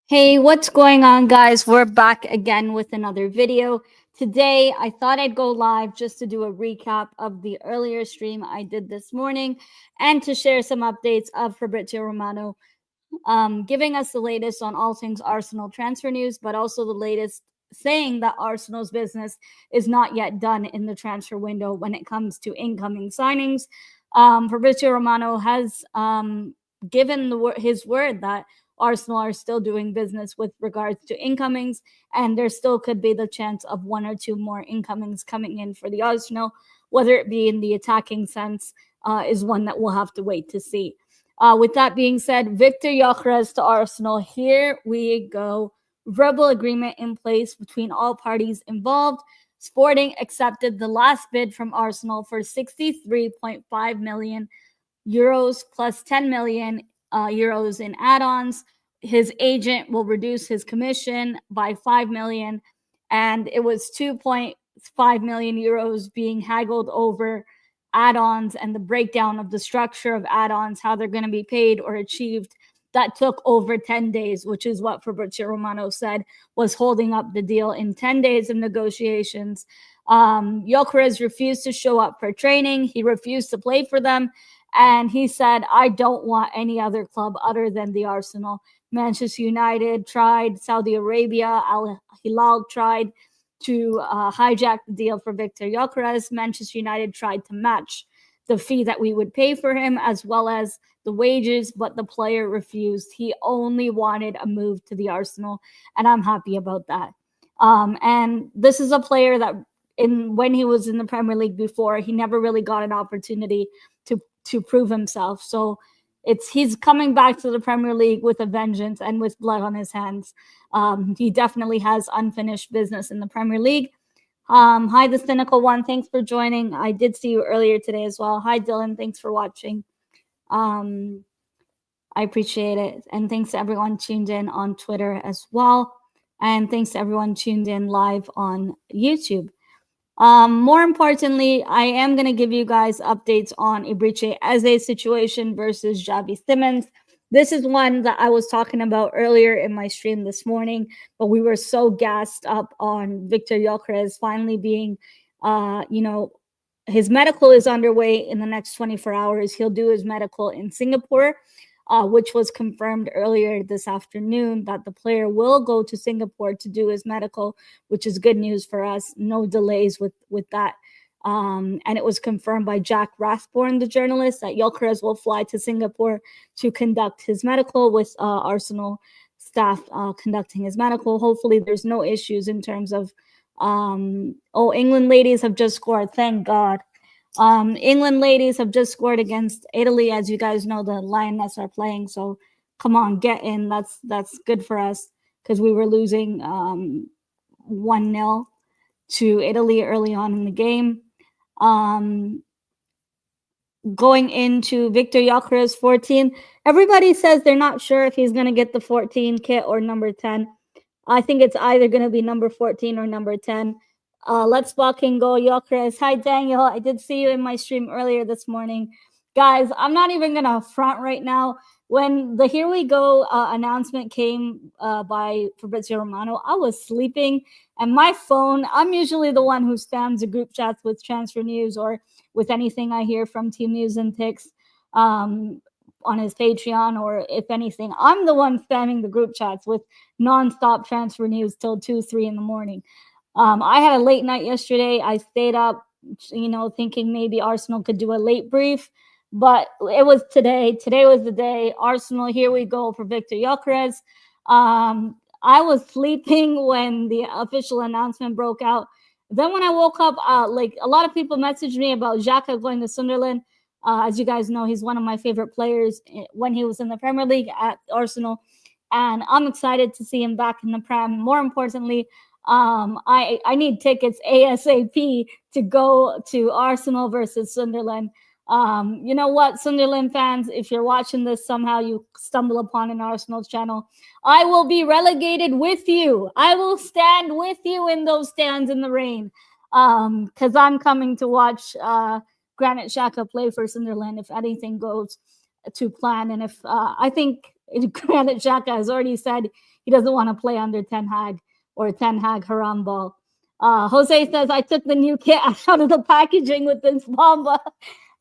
Hey, what's going on, guys? We're back again with another video. Today, I thought I'd go live just to do a recap of the earlier stream I did this morning and to share some updates of Fabrizio Romano, giving us the latest on all things Arsenal transfer news, but also the latest saying that Arsenal's business is not yet done in the transfer window when it comes to incoming signings. Fabrizio Romano has given his word that Arsenal are still doing business with regards to incomings, and there still could be the chance of one or two more incomings coming in for the Arsenal. Whether it be in the attacking sense is one that we'll have to wait to see. With that being said, Viktor Gyökeres to Arsenal. Here we go. Verbal agreement in place between all parties involved. Sporting accepted the last bid from Arsenal for 63.5 million euros plus 10 million euros in add-ons. His agent will reduce his commission by 5 million, and it was 2.5 million euros being haggled over add-ons and the breakdown of the structure of add-ons, how they're going to be paid or achieved. That took over 10 days, which is what Fabrizio Romano said was holding up the deal in 10 days of negotiations. Gyokeres refused to show up for training. He refused to play for them. And he said, I don't want any other club other than the Arsenal. Manchester United tried, Saudi Arabia, Al Hilal tried to hijack the deal for Viktor Gyökeres. Manchester United tried to match the fee that we would pay for him as well as the wages, but the player refused. He only wanted a move to the Arsenal, and I'm happy about that. And this is a player that when he was in the Premier League before, he never really got an opportunity to prove himself. So he's coming back to the Premier League with a vengeance and with blood on his hands. He definitely has unfinished business in the Premier League. Hi, the cynical one. Thanks for joining. I did see you earlier today as well. Hi, Dylan. Thanks for watching. I appreciate it. And thanks to everyone tuned in on Twitter as well. And thanks to everyone tuned in live on YouTube. More importantly, I am going to give you guys updates on Eze situation versus Eze Simons. This is one that I was talking about earlier in my stream this morning, but we were so gassed up on Viktor Gyökeres finally being, his medical is underway in the next 24 hours. He'll do his medical in Singapore, which was confirmed earlier this afternoon that the player will go to Singapore to do his medical, which is good news for us. No delays with that. And it was confirmed by Jack Rathborne, the journalist, that Gyökeres will fly to Singapore to conduct his medical with Arsenal staff conducting his medical. Hopefully there's no issues in terms of, England ladies have just scored. Thank God. England ladies have just scored against Italy. As you guys know, the Lioness are playing. So come on, get in. That's good for us because we were losing 1-0 to Italy early on in the game. Going into Viktor Gyökeres 14. Everybody says they're not sure if he's going to get the 14 kit or number 10. I think it's either going to be number 14 or number 10. Let's fucking go, Gyökeres. Hi, Daniel. I did see you in my stream earlier this morning. Guys, I'm not even going to front right now. When the Here We Go announcement came by Fabrizio Romano, I was sleeping. And my phone, I'm usually the one who spams the group chats with transfer news or with anything I hear from Team News and Ticks on his Patreon, or if anything, I'm the one spamming the group chats with nonstop transfer news till 2, 3 in the morning. I had a late night yesterday. I stayed up, thinking maybe Arsenal could do a late brief, but it was today. Today was the day. Arsenal, here we go for Viktor Gyökeres. I was sleeping when the official announcement broke out. Then when I woke up, a lot of people messaged me about Xhaka going to Sunderland. As you guys know, he's one of my favorite players when he was in the Premier League at Arsenal. And I'm excited to see him back in the Prem. More importantly, I need tickets ASAP to go to Arsenal versus Sunderland. You know what, Sunderland fans, if you're watching this, somehow you stumble upon an Arsenal channel, I will be relegated with you. I will stand with you in those stands in the rain because I'm coming to watch Granit Xhaka play for Sunderland if anything goes to plan. And if I think Granit Xhaka has already said he doesn't want to play under Ten Hag or Ten Hag haram ball. Jose says, I took the new kit out of the packaging with this Bamba.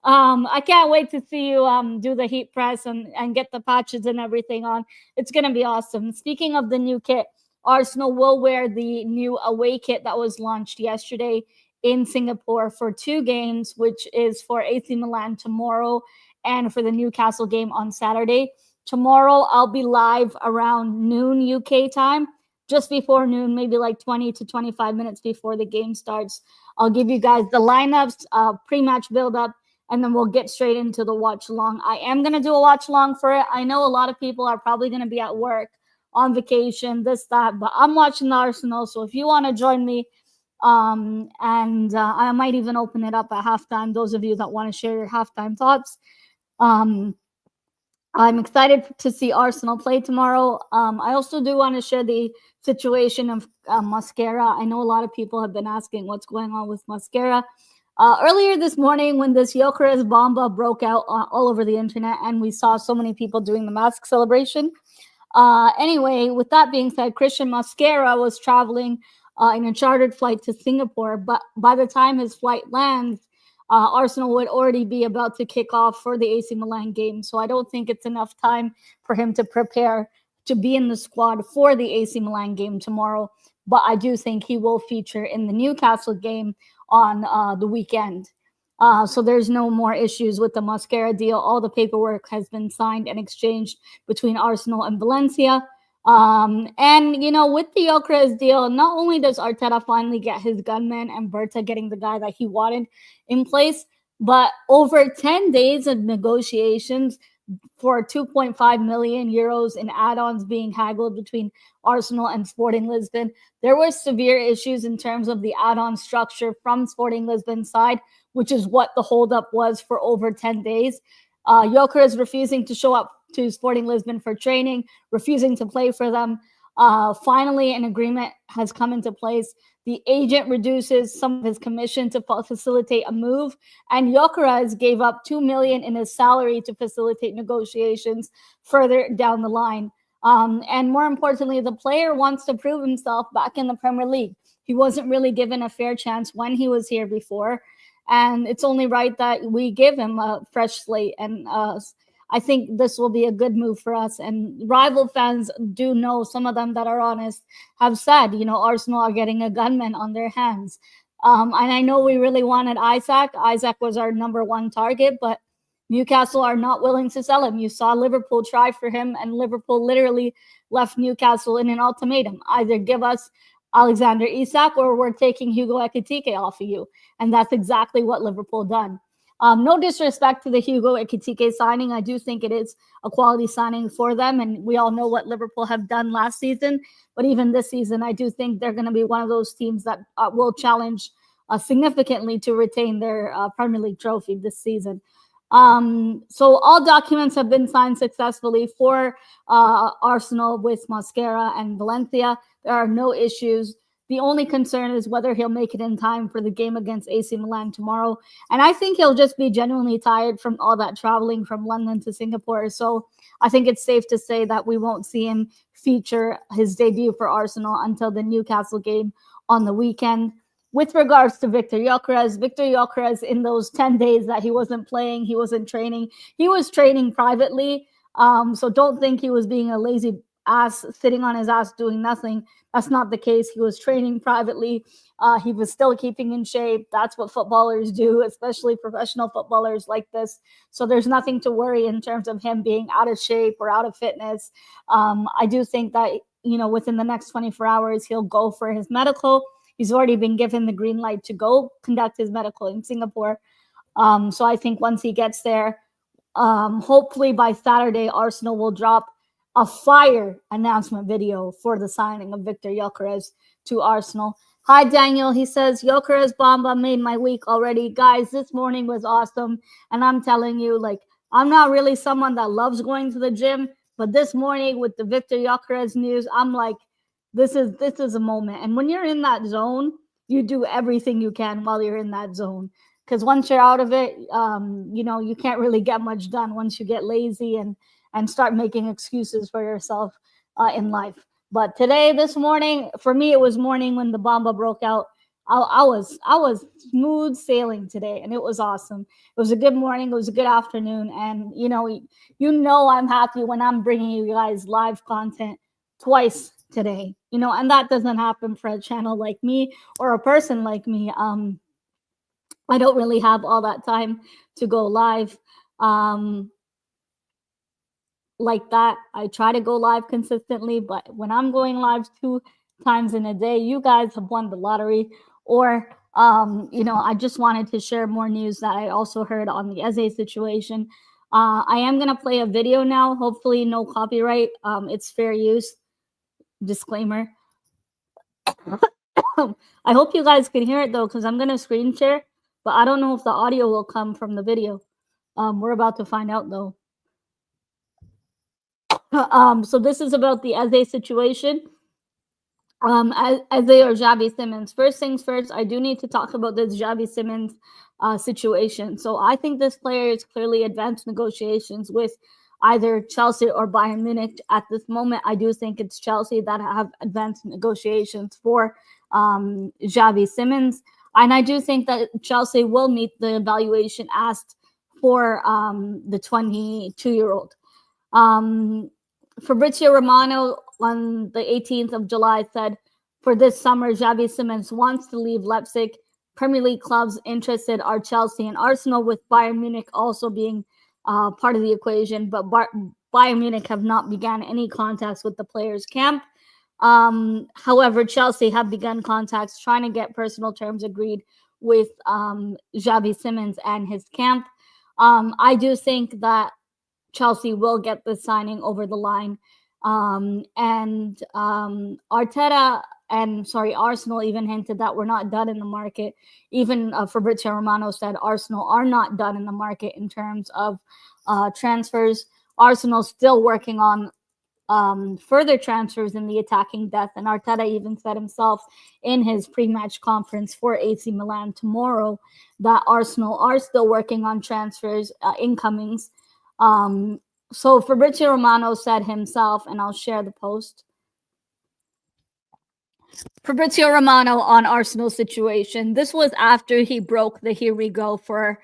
I can't wait to see you do the heat press and get the patches and everything on. It's going to be awesome. Speaking of the new kit, Arsenal will wear the new away kit that was launched yesterday in Singapore for 2 games, which is for AC Milan tomorrow and for the Newcastle game on Saturday. Tomorrow, I'll be live around noon UK time, just before noon, maybe like 20 to 25 minutes before the game starts. I'll give you guys the lineups, pre-match build-up, and then we'll get straight into the watch along. I am going to do a watch along for it. I know a lot of people are probably going to be at work, on vacation, this, that, but I'm watching the Arsenal. So if you want to join me, I might even open it up at halftime. Those of you that want to share your halftime thoughts. I'm excited to see Arsenal play tomorrow. I also do want to share the situation of Mosquera. I know a lot of people have been asking what's going on with Mosquera. Earlier this morning, when this Gyökeres Bamba broke out all over the internet, and we saw so many people doing the mask celebration. Anyway, with that being said, Christian Mosquera was traveling in a chartered flight to Singapore, but by the time his flight lands, Arsenal would already be about to kick off for the AC Milan game. So I don't think it's enough time for him to prepare to be in the squad for the AC Milan game tomorrow. But I do think he will feature in the Newcastle game on the weekend. So there's no more issues with the Mosquera deal. All the paperwork has been signed and exchanged between Arsenal and Valencia. And, you know, with the Gyökeres deal, not only does Arteta finally get his gunman and Berta getting the guy that he wanted in place, but over 10 days of negotiations for 2.5 million euros in add-ons being haggled between Arsenal and Sporting Lisbon. There were severe issues in terms of the add-on structure from Sporting Lisbon's side, which is what the holdup was for over 10 days. Gyökeres refusing to show up to Sporting Lisbon for training, refusing to play for them. Finally, an agreement has come into place. The agent reduces some of his commission to facilitate a move, and Gyökeres gave up 2 million in his salary to facilitate negotiations further down the line. And more importantly, the player wants to prove himself back in the Premier League. He wasn't really given a fair chance when he was here before, and it's only right that we give him a fresh slate. And I think this will be a good move for us. And rival fans do know, some of them that are honest have said, you know, Arsenal are getting a gunman on their hands. And I know we really wanted Isaac. Isaac was our number 1 target, but Newcastle are not willing to sell him. You saw Liverpool try for him, and Liverpool literally left Newcastle in an ultimatum. Either give us Alexander Isak or we're taking Hugo Ekitike off of you. And that's exactly what Liverpool done. No disrespect to the Hugo Ekitike signing. I do think it is a quality signing for them, and we all know what Liverpool have done last season. But even this season, I do think they're going to be one of those teams that will challenge significantly to retain their Premier League trophy this season. So all documents have been signed successfully for Arsenal with Mosquera and Valencia. There are no issues. The only concern is whether he'll make it in time for the game against AC Milan tomorrow. And I think he'll just be genuinely tired from all that traveling from London to Singapore. So I think it's safe to say that we won't see him feature his debut for Arsenal until the Newcastle game on the weekend. With regards to Viktor Gyökeres, in those 10 days that he wasn't playing, he wasn't training, he was training privately. So don't think he was being a lazy ass, sitting on his ass doing nothing. That's not the case. He was training privately. He was still keeping in shape. That's what footballers do, especially professional footballers like this. So there's nothing to worry in terms of him being out of shape or out of fitness. I do think that, you know, within the next 24 hours, he'll go for his medical. He's already been given the green light to go conduct his medical in Singapore. So I think once he gets there, hopefully by Saturday, Arsenal will drop a fire announcement video for the signing of Viktor Gyökeres to Arsenal. Hi, Daniel. He says, Gyökeres Bamba made my week already. Guys, this morning was awesome. And I'm telling you, like, I'm not really someone that loves going to the gym, but this morning with the Viktor Gyökeres news, I'm like, this is a moment. And when you're in that zone, you do everything you can while you're in that zone. Because once you're out of it, you know, you can't really get much done once you get lazy and and start making excuses for yourself in life. But today, this morning, for me, it was morning when the bomba broke out. I was smooth sailing today, and it was awesome. It was a good morning. It was a good afternoon, and I'm happy when I'm bringing you guys live content twice today. And that doesn't happen for a channel like me or a person like me. I don't really have all that time to go live. Like that. I try to go live consistently, but when I'm going live 2 times in a day, you guys have won the lottery. Or, I just wanted to share more news that I also heard on the Eze situation. I am going to play a video now. Hopefully, no copyright. It's fair use. Disclaimer. I hope you guys can hear it though, because I'm going to screen share, but I don't know if the audio will come from the video. We're about to find out though. So this is about the Eze situation. Eze or Xavi Simons. First things first, I do need to talk about this Xavi Simons situation. So I think this player is clearly advanced negotiations with either Chelsea or Bayern Munich. At this moment, I do think it's Chelsea that have advanced negotiations for Xavi Simons. And I do think that Chelsea will meet the evaluation asked for the 22-year-old. Fabrizio Romano on the 18th of July said, for this summer, Xavi Simons wants to leave Leipzig. Premier League clubs interested are Chelsea and Arsenal, with Bayern Munich also being part of the equation. But Bayern Munich have not begun any contacts with the players' camp. However, Chelsea have begun contacts trying to get personal terms agreed with Xavi Simons and his camp. I do think that Chelsea will get the signing over the line. Arsenal even hinted that we're not done in the market. Even Fabrizio Romano said Arsenal are not done in the market in terms of transfers. Arsenal's still working on further transfers in the attacking depth, and Arteta even said himself in his pre-match conference for AC Milan tomorrow that Arsenal are still working on transfers, incomings. So Fabrizio Romano said himself, and I'll share the post. Fabrizio Romano on Arsenal situation. This was after he broke the here we go for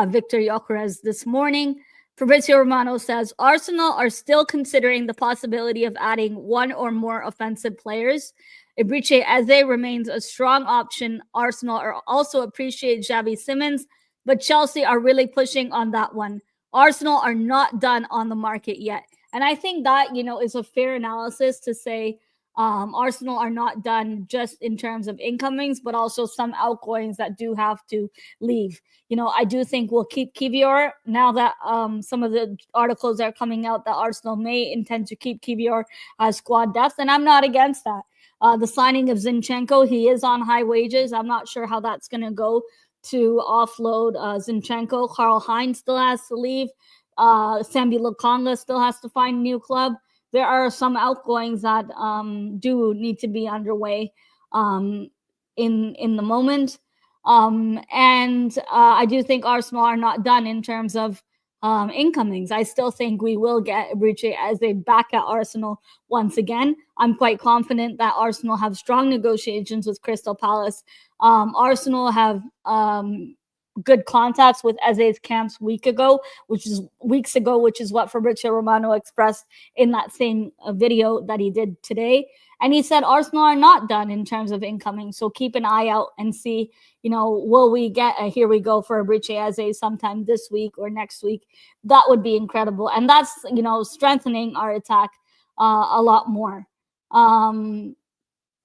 Viktor Gyökeres this morning. Fabrizio Romano says Arsenal are still considering the possibility of adding one or more offensive players. Ebrice Eze remains a strong option. Arsenal are also appreciate Xavi Simons, but Chelsea are really pushing on that one. Arsenal are not done on the market yet. And I think that, is a fair analysis to say Arsenal are not done just in terms of incomings, but also some outgoings that do have to leave. I do think we'll keep Kivior now that some of the articles are coming out that Arsenal may intend to keep Kivior as squad depth, and I'm not against that. The signing of Zinchenko, he is on high wages. I'm not sure how that's going to go to offload Zinchenko. Karl-Heinz still has to leave. Sambi Lokonga still has to find a new club. There are some outgoings that do need to be underway in the moment. I do think Arsenal are not done in terms of incomings. I still think we will get Ebrice Eze back at Arsenal once again. I'm quite confident that Arsenal have strong negotiations with Crystal Palace. Arsenal have good contacts with Eze's camps weeks ago, which is what Fabrizio Romano expressed in that same video that he did today. And he said Arsenal are not done in terms of incoming. So keep an eye out and see, will we get a here we go for Ebrice Eze sometime this week or next week? That would be incredible. And that's, strengthening our attack a lot more.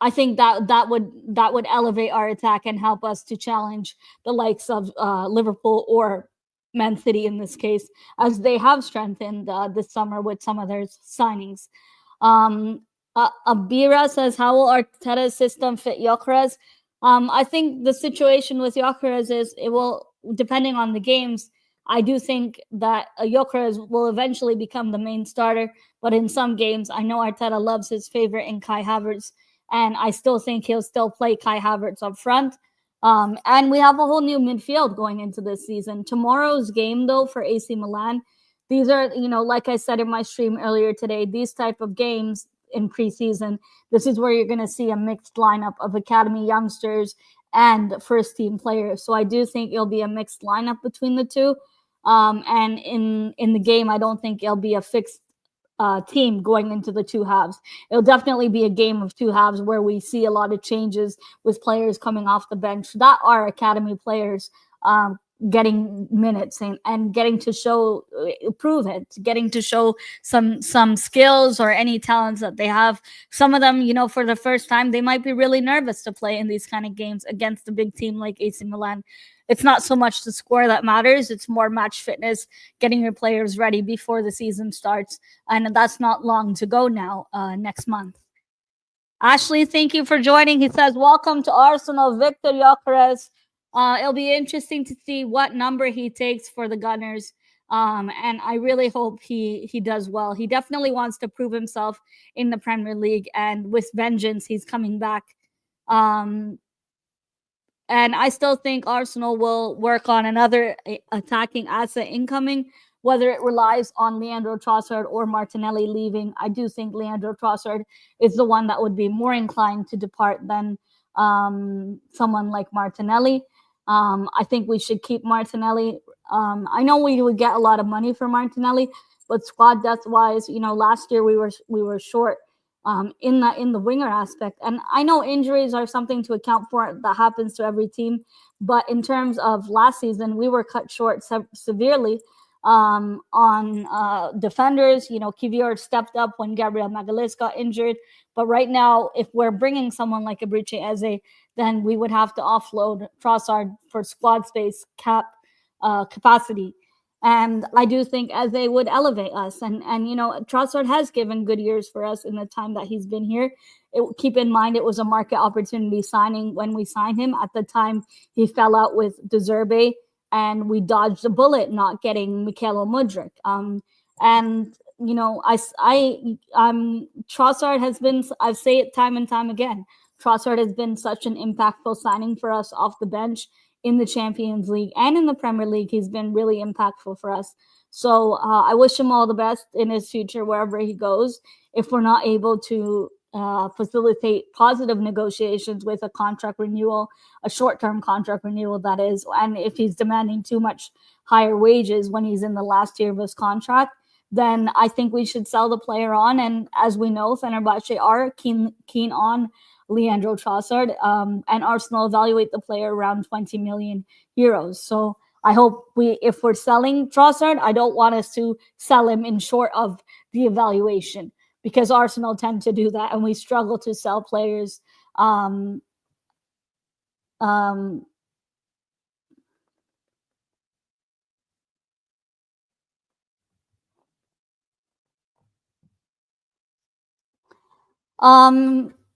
I think that would elevate our attack and help us to challenge the likes of Liverpool or Man City in this case, as they have strengthened this summer with some of their signings. Abira says, how will Arteta's system fit Gyokeres? I think the situation with Gyokeres is it will, depending on the games, I do think that Gyokeres will eventually become the main starter. But in some games, I know Arteta loves his favorite in Kai Havertz, and I still think he'll still play Kai Havertz up front. And we have a whole new midfield going into this season. Tomorrow's game, though, for AC Milan, these are, like I said in my stream earlier today, these type of games in preseason, this is where you're going to see a mixed lineup of academy youngsters and first team players. So I do think it'll be a mixed lineup between the two. And in the game, I don't think it'll be a fixed team going into the two halves. It'll definitely be a game of two halves where we see a lot of changes with players coming off the bench that are academy players, getting minutes and getting to show, prove it, getting to show some skills or any talents that they have. Some of them, for the first time, they might be really nervous to play in these kind of games against a big team like AC Milan. It's not so much the score that matters, it's more match fitness, getting your players ready before the season starts, and that's not long to go now, next month. Ashley, thank you for joining. He says, welcome to Arsenal, Viktor Gyökeres. It'll be interesting to see what number he takes for the Gunners. And I really hope he does well. He definitely wants to prove himself in the Premier League, and with vengeance, he's coming back. And I still think Arsenal will work on another attacking asset incoming, whether it relies on Leandro Trossard or Martinelli leaving. I do think Leandro Trossard is the one that would be more inclined to depart than someone like Martinelli. I think we should keep Martinelli. I know we would get a lot of money for Martinelli, but squad depth wise, last year we were short in the winger aspect. And I know injuries are something to account for, that happens to every team. But in terms of last season, we were cut short severely on defenders. Kivior stepped up when Gabriel Magalhaes got injured. But right now, if we're bringing someone like Fabrizio Eze, then we would have to offload Trossard for squad space capacity. And I do think Eze would elevate us. And Trossard has given good years for us in the time that he's been here. Keep in mind, it was a market opportunity signing when we signed him. At the time, he fell out with De, and we dodged a bullet not getting Mykhailo Mudryk. Trossard has been, I say it time and time again, Trossard has been such an impactful signing for us off the bench in the Champions League and in the Premier League. He's been really impactful for us. So I wish him all the best in his future, wherever he goes. If we're not able to facilitate positive negotiations with a contract renewal, a short-term contract renewal, that is, and if he's demanding too much higher wages when he's in the last year of his contract, then I think we should sell the player on. And as we know, Fenerbahce are keen on Leandro Trossard, and Arsenal evaluate the player around 20 million euros. So I hope if we're selling Trossard, I don't want us to sell him in short of the evaluation, because Arsenal tend to do that, and we struggle to sell players.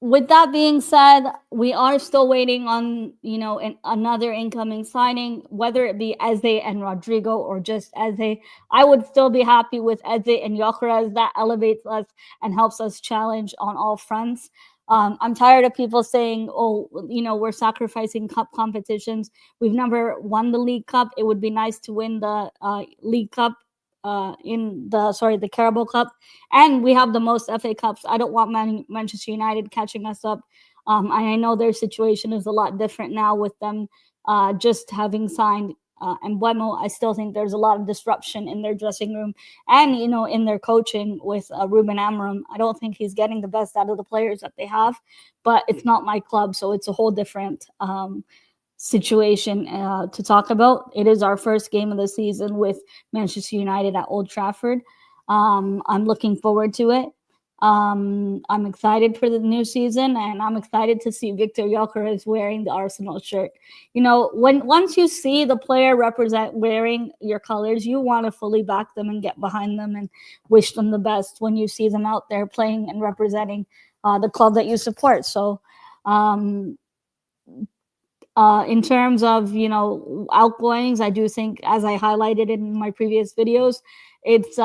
With that being said, we are still waiting on, another incoming signing, whether it be Eze and Rodrigo or just Eze. I would still be happy with Eze and Gyökeres. That elevates us and helps us challenge on all fronts. I'm tired of people saying, oh, we're sacrificing cup competitions. We've never won the League Cup. It would be nice to win the League Cup, the Carabao Cup, and we have the most FA Cups. I don't want Manchester United catching us up. And I know their situation is a lot different now with them just having signed Mbeumo. I still think there's a lot of disruption in their dressing room and, in their coaching with Ruben Amorim. I don't think he's getting the best out of the players that they have, but it's not my club, so it's a whole different situation to talk about. It is our first game of the season with Manchester United at Old Trafford. I'm looking forward to it. I'm excited for the new season, and I'm excited to see Viktor Gyökeres wearing the Arsenal shirt. Once you see the player wearing your colors, you want to fully back them and get behind them and wish them the best when you see them out there playing and representing the club that you support. So in terms of, outgoings, I do think, as I highlighted in my previous videos, it's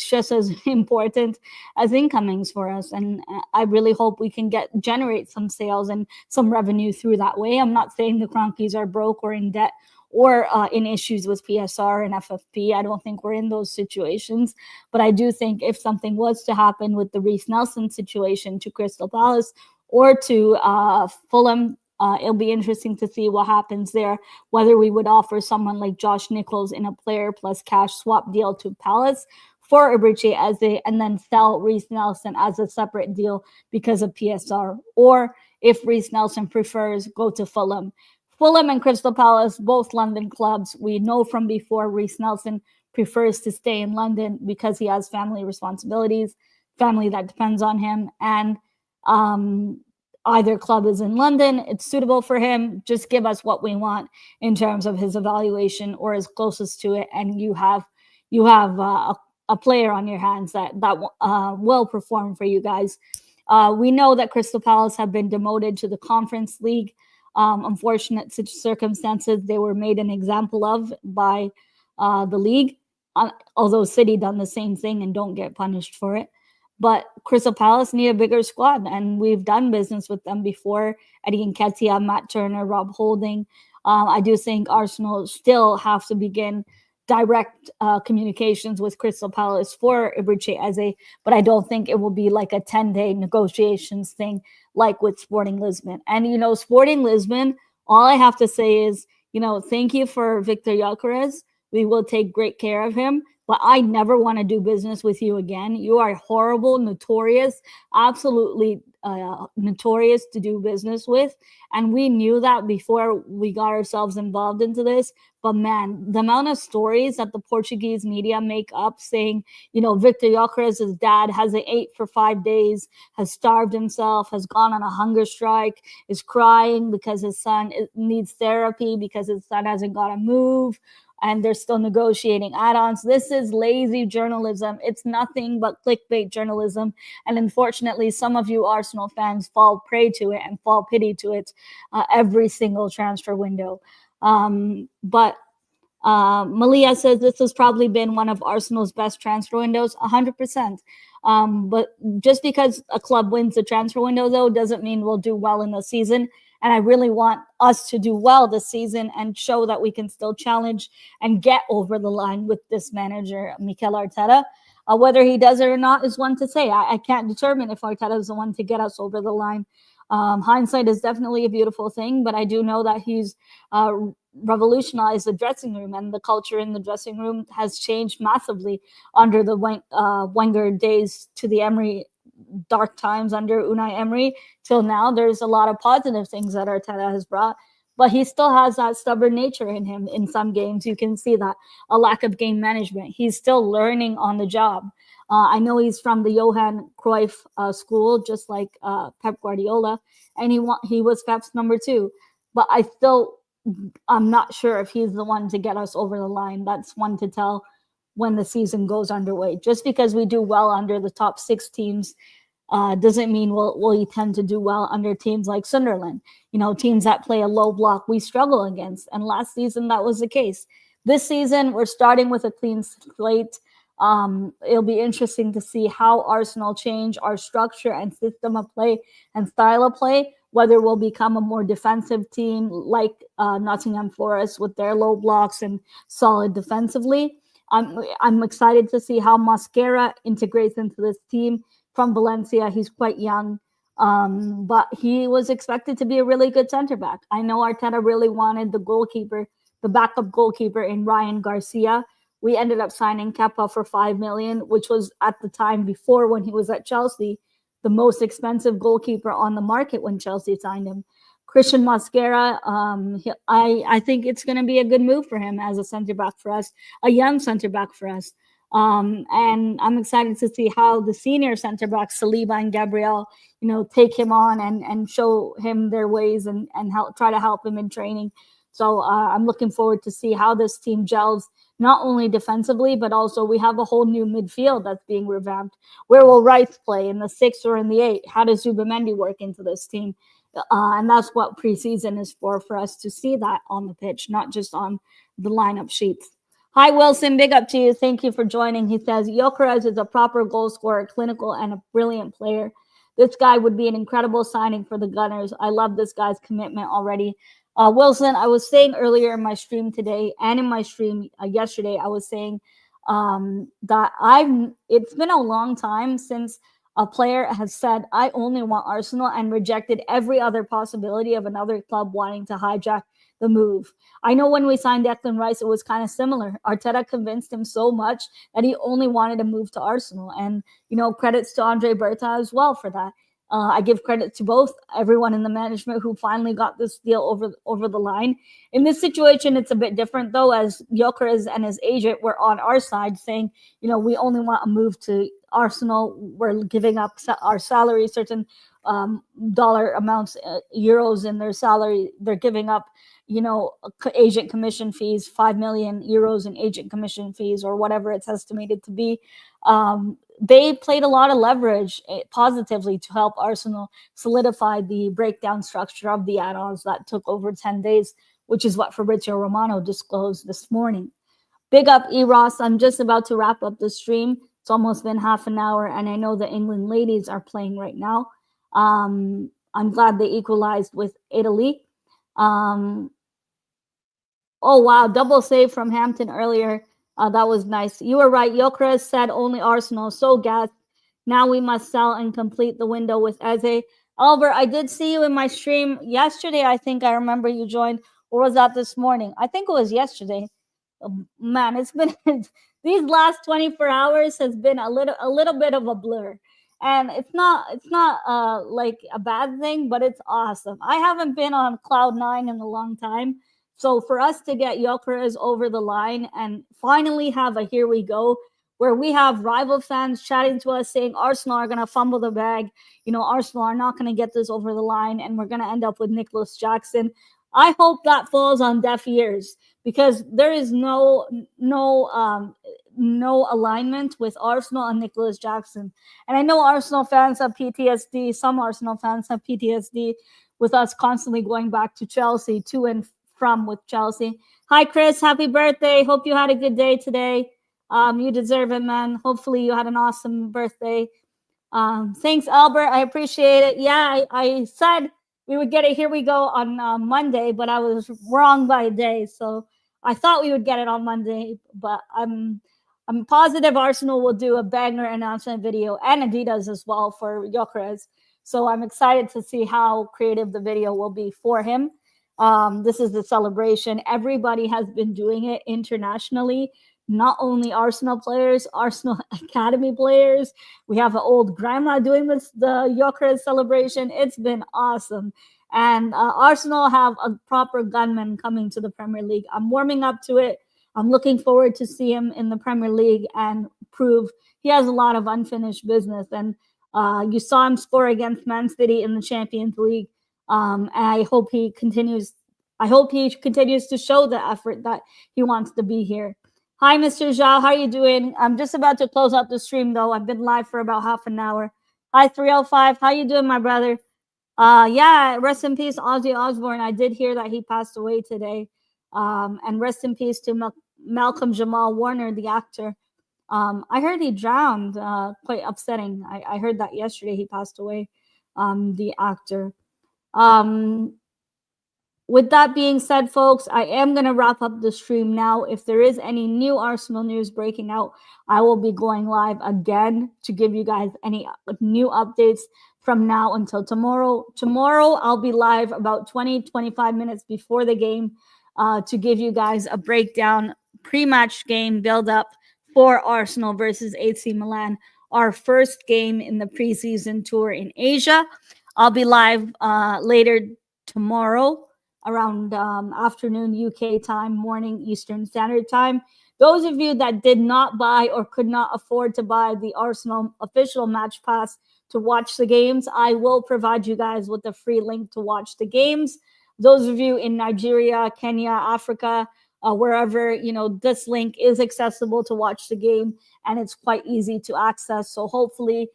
just as important as incomings for us. And I really hope we can generate some sales and some revenue through that way. I'm not saying the Cronkies are broke or in debt or in issues with PSR and FFP. I don't think we're in those situations. But I do think if something was to happen with the Reece Nelson situation to Crystal Palace or to Fulham, it'll be interesting to see what happens there, whether we would offer someone like Josh Nichols in a player plus cash swap deal to Palace for Ibrice Eze and then sell Reece Nelson as a separate deal because of PSR, or if Reece Nelson prefers, go to Fulham. Fulham and Crystal Palace, both London clubs. We know from before Reece Nelson prefers to stay in London because he has family responsibilities, family that depends on him, and either club is in London. It's suitable for him. Just give us what we want in terms of his evaluation or as closest to it, and you have a player on your hands that will perform for you guys. We know that Crystal Palace have been demoted to the Conference League. Unfortunate circumstances they were made an example of by the league, although City done the same thing and don't get punished for it. But Crystal Palace need a bigger squad, and we've done business with them before. Eddie Nketiah, Matt Turner, Rob Holding. I do think Arsenal still have to begin direct communications with Crystal Palace for Ibrice Eze, but I don't think it will be like a 10-day negotiations thing like with Sporting Lisbon. And, Sporting Lisbon, all I have to say is, thank you for Viktor Gyökeres. We will take great care of him, but I never want to do business with you again. You are horrible, notorious, absolutely notorious to do business with. And we knew that before we got ourselves involved into this. But man, the amount of stories that the Portuguese media make up saying, Viktor Gyökeres' dad hasn't ate for 5 days, has starved himself, has gone on a hunger strike, is crying because his son needs therapy because his son hasn't got to move, and they're still negotiating add-ons. This is lazy journalism. It's nothing but clickbait journalism. And unfortunately, some of you Arsenal fans fall prey to it and fall pity to it every single transfer window. But Malia says this has probably been one of Arsenal's best transfer windows, 100%. But just because a club wins the transfer window, though, doesn't mean we'll do well in the season. And I really want us to do well this season and show that we can still challenge and get over the line with this manager, Mikel Arteta. Whether he does it or not is one to say. I can't determine if Arteta is the one to get us over the line. Hindsight is definitely a beautiful thing, but I do know that he's revolutionized the dressing room, and the culture in the dressing room has changed massively under the Wenger days to the Emery dark times under Unai Emery till now. There's a lot of positive things that Arteta has brought, but he still has that stubborn nature in him. In some games, you can see that a lack of game management. He's still learning on the job. I know he's from the Johan Cruyff school, just like Pep Guardiola, and he was Pep's number 2. But I'm not sure if he's the one to get us over the line. That's one to tell when the season goes underway. Just because we do well under the top 6 teams doesn't mean we'll tend to do well under teams like Sunderland. Teams that play a low block we struggle against. And last season, that was the case. This season, we're starting with a clean slate. It'll be interesting to see how Arsenal change our structure and system of play and style of play, whether we'll become a more defensive team like Nottingham Forest with their low blocks and solid defensively. I'm excited to see how Mosquera integrates into this team from Valencia. He's quite young, but he was expected to be a really good center back. I know Arteta really wanted the backup goalkeeper in Ryan Garcia. We ended up signing Kepa for $5 million, which was at the time before when he was at Chelsea, the most expensive goalkeeper on the market when Chelsea signed him. Christian Mosquera, I think it's going to be a good move for him as a center back for us, a young center back for us. And I'm excited to see how the senior center backs, Saliba and Gabriel, take him on and show him their ways and try to help him in training. So I'm looking forward to see how this team gels, not only defensively, but also we have a whole new midfield that's being revamped. Where will Rice play, in the 6 or in the 8? How does Zubimendi work into this team? And that's what preseason is for us to see that on the pitch, not just on the lineup sheets. Hi, Wilson. Big up to you. Thank you for joining. He says, Gyokeres is a proper goal scorer, clinical, and a brilliant player. This guy would be an incredible signing for the Gunners. I love this guy's commitment already. Wilson, I was saying earlier in my stream today and in my stream yesterday, I was saying that it's been a long time since a player has said, I only want Arsenal, and rejected every other possibility of another club wanting to hijack the move. I know when we signed Declan Rice, it was kind of similar. Arteta convinced him so much that he only wanted to move to Arsenal. And, credits to Andre Berta as well for that. I give credit to both everyone in the management who finally got this deal over the line. In this situation, it's a bit different though, as Gyökeres and his agent were on our side saying, we only want a move to Arsenal. We're giving up our salary, certain dollar amounts, euros in their salary. They're giving up, agent commission fees, 5 million euros in agent commission fees, or whatever it's estimated to be. They played a lot of leverage positively to help Arsenal solidify the breakdown structure of the add-ons that took over 10 days, which is what Fabrizio Romano disclosed this morning. Big up, Eros. I'm just about to wrap up the stream. It's almost been half an hour, and I know the England ladies are playing right now. I'm glad they equalized with Italy. Oh, wow. Double save from Hampton earlier. That was nice. You were right. Gyökeres said only Arsenal. So gassed. Now we must sell and complete the window with Eze. Albert, I did see you in my stream yesterday. I think I remember you joined. Or was that this morning? I think it was yesterday. Man, it's been these last 24 hours has been a little bit of a blur. And it's not like a bad thing, but it's awesome. I haven't been on cloud 9 in a long time. So for us to get Gyökeres over the line and finally have a here we go, where we have rival fans chatting to us saying Arsenal are going to fumble the bag, Arsenal are not going to get this over the line, and we're going to end up with Nicholas Jackson. I hope that falls on deaf ears, because there is no alignment with Arsenal and Nicholas Jackson. And I know Arsenal fans have PTSD. Some Arsenal fans have PTSD with us constantly going back to Chelsea, to and from with Chelsea. Hi, Chris. Happy birthday. Hope you had a good day today. You deserve it, man. Hopefully you had an awesome birthday. Thanks, Albert. I appreciate it. Yeah, I said we would get it. Here we go on Monday, but I was wrong by a day. So I thought we would get it on Monday, but I'm positive Arsenal will do a banger announcement video, and Adidas as well, for Gyökeres. So I'm excited to see how creative the video will be for him. This is the celebration. Everybody has been doing it internationally. Not only Arsenal players, Arsenal Academy players. We have an old grandma doing the Gyökeres celebration. It's been awesome. And Arsenal have a proper gunman coming to the Premier League. I'm warming up to it. I'm looking forward to see him in the Premier League and prove he has a lot of unfinished business. And you saw him score against Man City in the Champions League. And I hope he continues. I hope he continues to show the effort that he wants to be here. Hi, Mr. Zhao. How are you doing? I'm just about to close out the stream, though. I've been live for about half an hour. Hi, 305. How you doing, my brother? Yeah, rest in peace, Ozzy Osbourne. I did hear that he passed away today. And rest in peace to Malcolm Jamal Warner, the actor. I heard he drowned. Quite upsetting. I heard that yesterday he passed away, the actor. With that being said, folks, I am going to wrap up the stream now. If there is any new Arsenal news breaking out, I will be going live again to give you guys any new updates from now until tomorrow. Tomorrow, I'll be live about 25 minutes before the game to give you guys a breakdown, pre-match game build-up for Arsenal versus AC Milan, our first game in the preseason tour in Asia. I'll be live later tomorrow around afternoon UK time, morning Eastern Standard Time. Those of you that did not buy or could not afford to buy the Arsenal official match pass to watch the games, I will provide you guys with a free link to watch the games. Those of you in Nigeria, Kenya, Africa, wherever, this link is accessible to watch the game, and it's quite easy to access. So hopefully,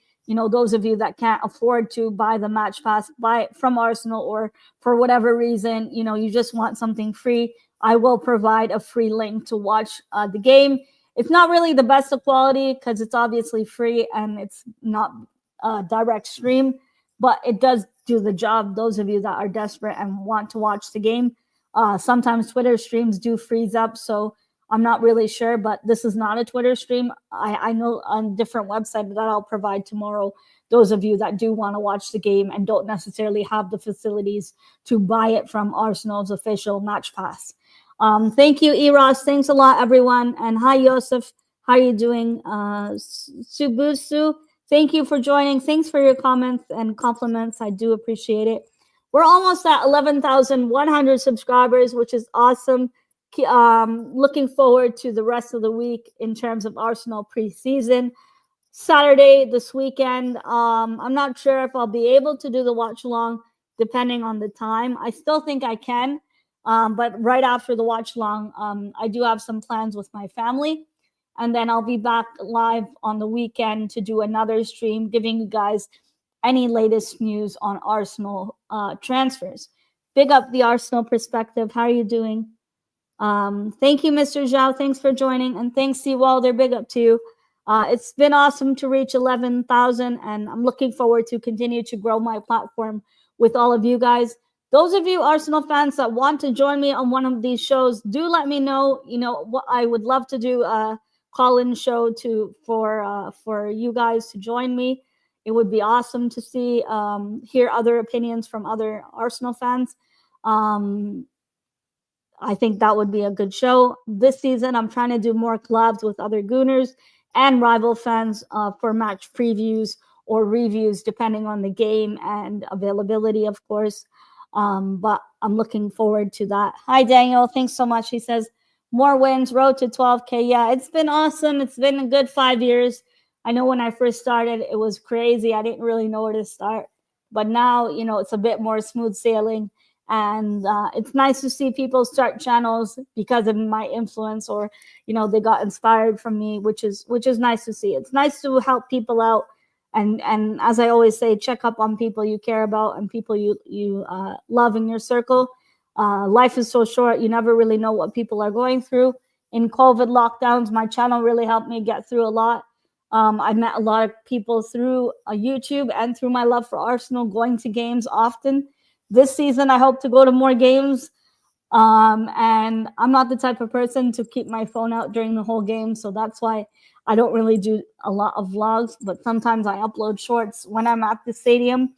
those of you that can't afford to buy the match pass, buy it from Arsenal, or for whatever reason, you just want something free, I will provide a free link to watch the game. It's not really the best of quality because it's obviously free and it's not direct stream, but it does do the job. Those of you that are desperate and want to watch the game, Sometimes Twitter streams do freeze up, so I'm not really sure, but this is not a Twitter stream. I know on different website that I'll provide tomorrow, those of you that do want to watch the game and don't necessarily have the facilities to buy it from Arsenal's official match pass. Thank you, Eros. Thanks a lot, everyone. And hi, Yosef. How are you doing? Subusu, thank you for joining. Thanks for your comments and compliments. I do appreciate it. We're almost at 11,100 subscribers, which is awesome. Looking forward to the rest of the week in terms of Arsenal preseason. Saturday, this weekend, I'm not sure if I'll be able to do the watch along depending on the time. I still think I can, but right after the watch along, I do have some plans with my family. And then I'll be back live on the weekend to do another stream, giving you guys any latest news on Arsenal transfers. Big up the Arsenal perspective. How are you doing? Thank you, Mr. Zhao. Thanks for joining. And thanks, Seawalder. Big up to you. It's been awesome to reach 11,000, and I'm looking forward to continue to grow my platform with all of you guys. Those of you Arsenal fans that want to join me on one of these shows, do let me know. You know what, I would love to do a call-in show for you guys to join me. It would be awesome to see hear other opinions from other Arsenal fans. I think that would be a good show. This season, I'm trying to do more collabs with other Gooners and rival fans for match previews or reviews, depending on the game and availability, of course. But I'm looking forward to that. Hi, Daniel. Thanks so much. He says, more wins, road to 12K. Yeah, it's been awesome. It's been a good 5 years. I know when I first started, it was crazy. I didn't really know where to start. But now, you know, it's a bit more smooth sailing. And it's nice to see people start channels because of my influence, or you know, they got inspired from me, which is nice to see. It's nice to help people out, and as I always say, check up on people you care about and people you love in your circle. Life is so short; you never really know what people are going through. In COVID lockdowns, my channel really helped me get through a lot. I met a lot of people through YouTube and through my love for Arsenal, going to games often. This season, I hope to go to more games. And I'm not the type of person to keep my phone out during the whole game. So that's why I don't really do a lot of vlogs. But sometimes I upload shorts when I'm at the stadium.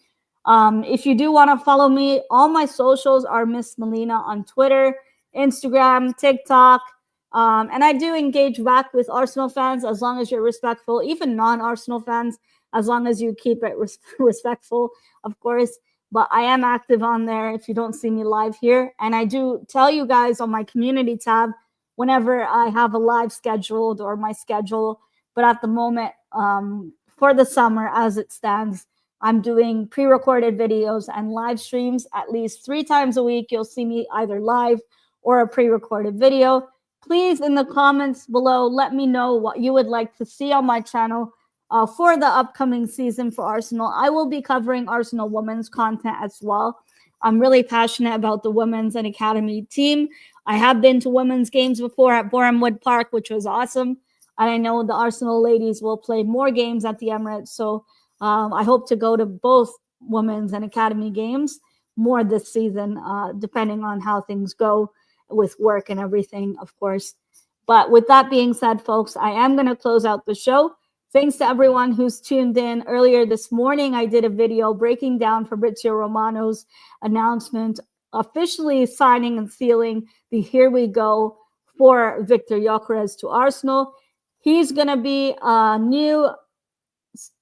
If you do want to follow me, all my socials are Miss Melina on Twitter, Instagram, TikTok. And I do engage back with Arsenal fans as long as you're respectful, even non-Arsenal fans, as long as you keep it respectful, of course. But I am active on there if you don't see me live here. And I do tell you guys on my community tab whenever I have a live scheduled or my schedule. But at the moment, for the summer as it stands, I'm doing pre-recorded videos and live streams at least 3 times a week. You'll see me either live or a pre-recorded video. Please, in the comments below, let me know what you would like to see on my channel. For the upcoming season for Arsenal. I will be covering Arsenal women's content as well. I'm really passionate about the women's and academy team. I have been to women's games before at Bournemouth Park, which was awesome. And I know the Arsenal ladies will play more games at the Emirates. So I hope to go to both women's and academy games more this season, depending on how things go with work and everything, of course. But with that being said, folks, I am going to close out the show. Thanks to everyone who's tuned in. Earlier this morning, I did a video breaking down Fabrizio Romano'S announcement, officially signing and sealing the here we go for Viktor Gyökeres to Arsenal. He's going to be a new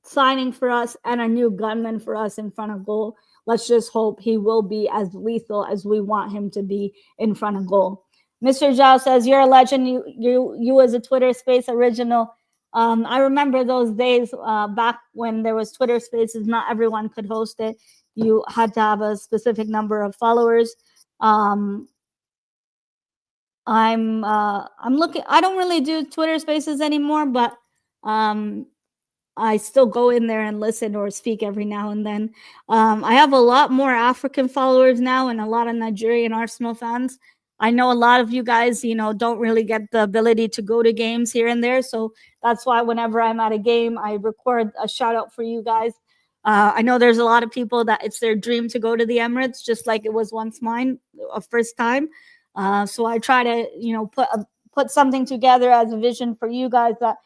signing for us and a new gunman for us in front of goal. Let's just hope he will be as lethal as we want him to be in front of goal. Mr. Zhao says, you're a legend. You as a Twitter Space original. I remember those days back when there was Twitter Spaces. Not everyone could host it. You had to have a specific number of followers. I'm looking. I don't really do Twitter Spaces anymore, but I still go in there and listen or speak every now and then. I have a lot more African followers now and a lot of Nigerian Arsenal fans. I know a lot of you guys, you know, don't really get the ability to go to games here and there. So that's why whenever I'm at a game, I record a shout out for you guys. I know there's a lot of people that it's their dream to go to the Emirates, just like it was once mine, a first time. So I try to, put something together as a vision for you guys that,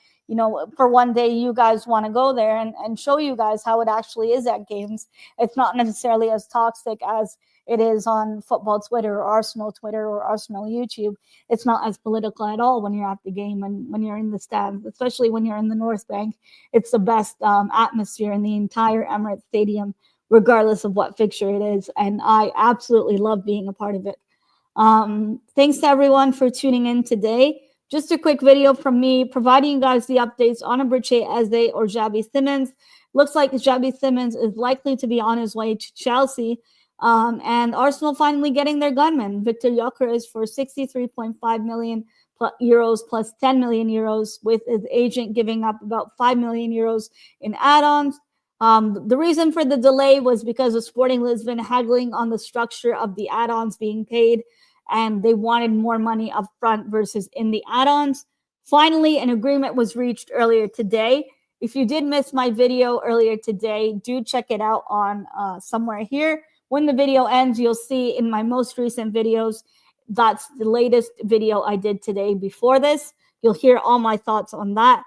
for one day you guys want to go there and show you guys how it actually is at games. It's not necessarily as toxic as it is on football Twitter or Arsenal Twitter or Arsenal YouTube. It's not as political at all when you're at the game and when you're in the stands, especially when you're in the North Bank. It's the best atmosphere in the entire Emirates Stadium, regardless of what fixture it is. And I absolutely love being a part of it. Thanks to everyone for tuning in today. Just a quick video from me providing you guys the updates on Fabrizio, Eze, or Xabi Simons. Looks like Xabi Simons is likely to be on his way to Chelsea. And Arsenal finally getting their gunman, Viktor Gyökeres, for 63.5 million euros plus 10 million euros, with his agent giving up about 5 million euros in add-ons. The reason for the delay was because of Sporting Lisbon haggling on the structure of the add-ons being paid, and they wanted more money up front versus in the add-ons. Finally, an agreement was reached earlier today. If you did miss my video earlier today, do check it out on somewhere here. When the video ends, you'll see in my most recent videos, that's the latest video I did today before this. You'll hear all my thoughts on that.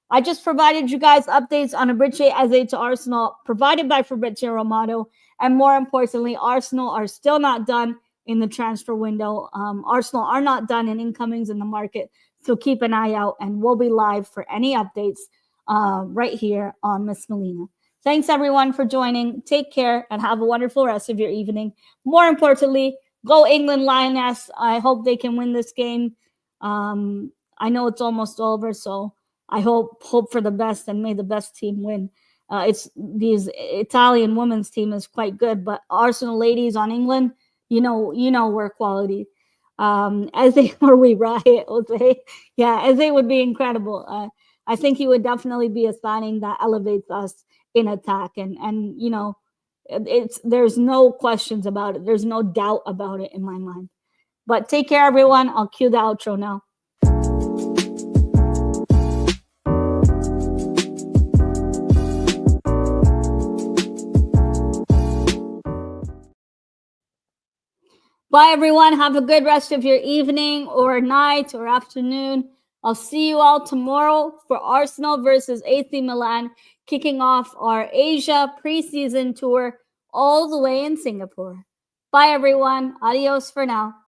I just provided you guys updates on Fabrizio Eze to Arsenal, provided by Fabrizio Romano. And more importantly, Arsenal are still not done in the transfer window. Arsenal are not done in incomings in the market. So keep an eye out, and we'll be live for any updates right here on Miss Melina. Thanks, everyone, for joining. Take care and have a wonderful rest of your evening. More importantly, go England Lioness. I hope they can win this game. I know it's almost over, so I hope for the best, and may the best team win. It's these Italian women's team is quite good, but Arsenal ladies on England, you know we're quality. Eze or we riot, Jose. Yeah, Eze would be incredible. I think he would definitely be a signing that elevates us in attack, and there's no questions about it. There's no doubt about it in my mind. But take care, everyone. I'll cue the outro now. Bye, everyone. Have a good rest of your evening or night or afternoon. I'll see you all tomorrow for Arsenal versus AC Milan, kicking off our Asia preseason tour all the way in Singapore. Bye, everyone. Adios for now.